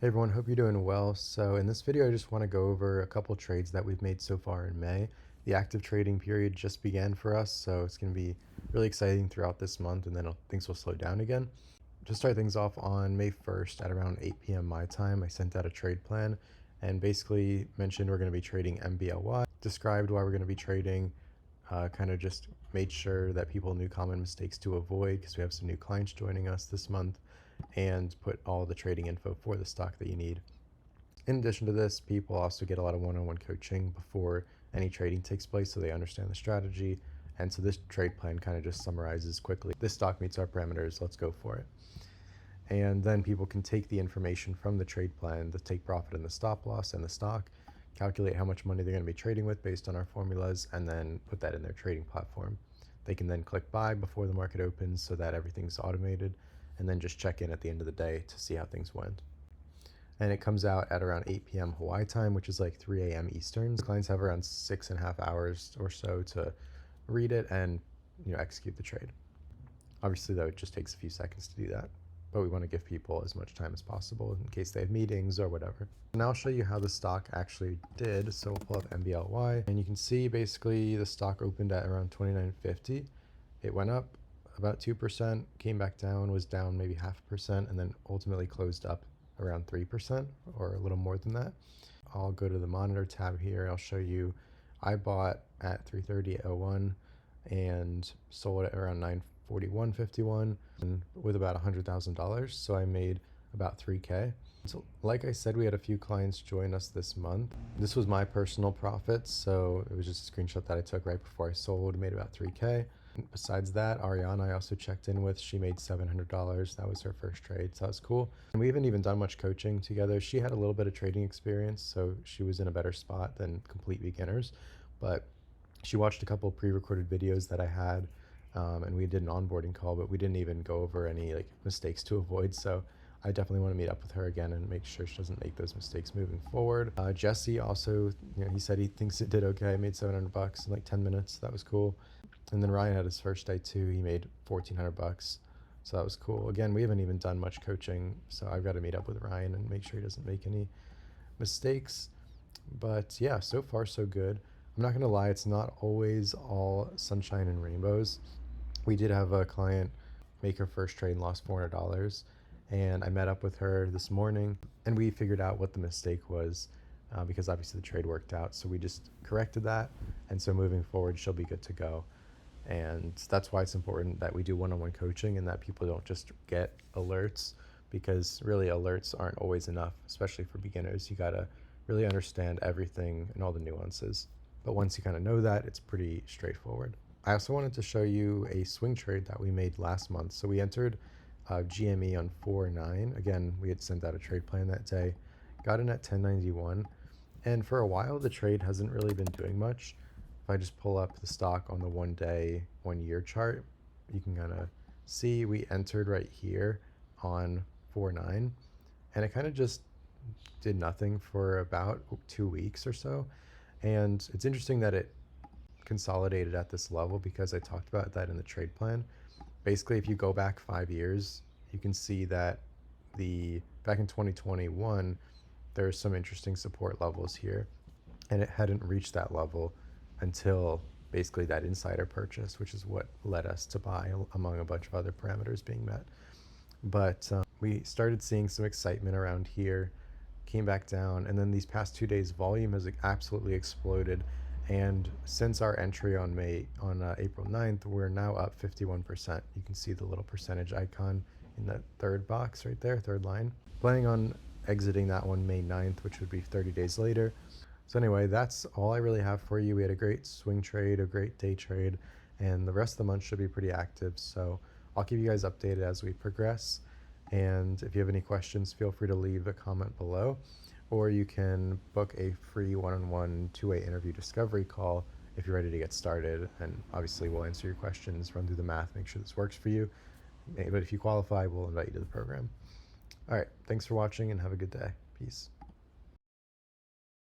Hey everyone, hope you're doing well. So in this video, I just want to go over a couple trades that we've made so far in May. The active trading period just began for us, so it's going to be really exciting throughout this month, and then things will slow down again. To start things off, on May 1st at around 8 p.m. my time, I sent out a trade plan and basically mentioned we're going to be trading MBLY, described why we're going to be trading, kind of just made sure that people knew common mistakes to avoid because we have some new clients joining us this month, and put all the trading info for the stock that you need. In addition to this, people also get a lot of one-on-one coaching before any trading takes place so they understand the strategy. And so this trade plan kind of just summarizes quickly, this stock meets our parameters, let's go for it. And then people can take the information from the trade plan, the take profit and the stop loss and the stock, calculate how much money they're going to be trading with based on our formulas, and then put that in their trading platform. They can then click buy before the market opens so that everything's automated, and then just check in at the end of the day to see how things went. And it comes out at around 8 p.m. Hawaii time, which is like 3 a.m. Eastern. Clients have around 6.5 hours or so to read it and execute the trade. Obviously, though, it just takes a few seconds to do that, but we want to give people as much time as possible in case they have meetings or whatever. Now I'll show you how the stock actually did. So we'll pull up MBLY, and you can see basically the stock opened at around 29.50. It went up about 2%, came back down, was down maybe 0.5%, and then ultimately closed up around 3% or a little more than that. I'll go to the monitor tab here. I'll show you I bought at 3:30.01 and sold at around 9:41.51 and with about $100,000. So I made about 3K. So like I said, we had a few clients join us this month. This was my personal profits, so it was just a screenshot that I took right before I sold, made about 3K. Besides that, Ariana I also checked in with, she made $700. That was her first trade, so that was cool. And we haven't even done much coaching together. She had a little bit of trading experience, so she was in a better spot than complete beginners. But she watched a couple pre-recorded videos that I had, and we did an onboarding call, but we didn't even go over any like mistakes to avoid. So I definitely want to meet up with her again and make sure she doesn't make those mistakes moving forward. Jesse also, he said he thinks it did okay. Made $700 in like 10 minutes. That was cool. And then Ryan had his first day too. He made $1,400. So that was cool. Again, we haven't even done much coaching, so I've got to meet up with Ryan and make sure he doesn't make any mistakes. But yeah, so far so good. I'm not gonna lie, it's not always all sunshine and rainbows. We did have a client make her first trade and lost $400, and I met up with her this morning and we figured out what the mistake was, because obviously the trade worked out, so we just corrected that, and so moving forward she'll be good to go. And that's why it's important that we do one-on-one coaching and that people don't just get alerts, because really alerts aren't always enough, especially for beginners. You gotta really understand everything and all the nuances. But once you kind of know that, it's pretty straightforward. I also wanted to show you a swing trade that we made last month. So we entered GME on 4.9. Again, we had sent out a trade plan that day, got in at 10.91. And for a while, the trade hasn't really been doing much. If I just pull up the stock on the 1-day, 1-year chart, you can kind of see we entered right here on 4.9, and it kind of just did nothing for about 2 weeks or so. And it's interesting that it consolidated at this level because I talked about that in the trade plan. Basically, if you go back 5 years, you can see that back in 2021, there's some interesting support levels here, and it hadn't reached that level until basically that insider purchase, which is what led us to buy, among a bunch of other parameters being met. But we started seeing some excitement around here, came back down, and then these past 2 days volume has absolutely exploded. And since our entry on April 9th, we're now up 51%. You can see the little percentage icon in that third box right there, third line. Planning on exiting that one May 9th, which would be 30 days later. So anyway, that's all I really have for you. We had a great swing trade, a great day trade, and the rest of the month should be pretty active. So I'll keep you guys updated as we progress. And if you have any questions, feel free to leave a comment below, or you can book a free one-on-one two-way interview discovery call if you're ready to get started. And obviously we'll answer your questions, run through the math, make sure this works for you. But if you qualify, we'll invite you to the program. All right, thanks for watching and have a good day. Peace.